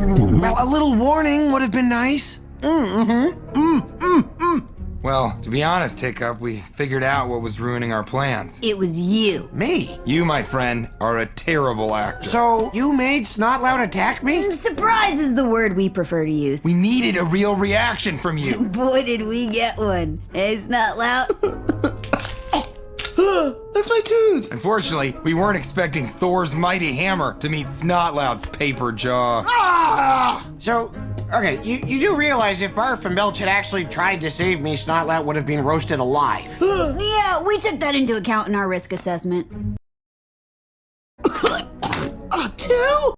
Well, a little warning would have been nice. Well, to be honest, Hiccup, we figured out what was ruining our plans. It was you. Me? You, my friend, are a terrible actor. So, you made Snotlout attack me? Surprise is the word we prefer to use. We needed a real reaction from you. Boy, did we get one. Hey, Snotlout. That's my tooth. Unfortunately, we weren't expecting Thor's mighty hammer to meet Snotlout's paper jaw. So, okay, you do realize if Barf and Belch had actually tried to save me, Snotlout would have been roasted alive. Yeah, we took that into account in our risk assessment. Two?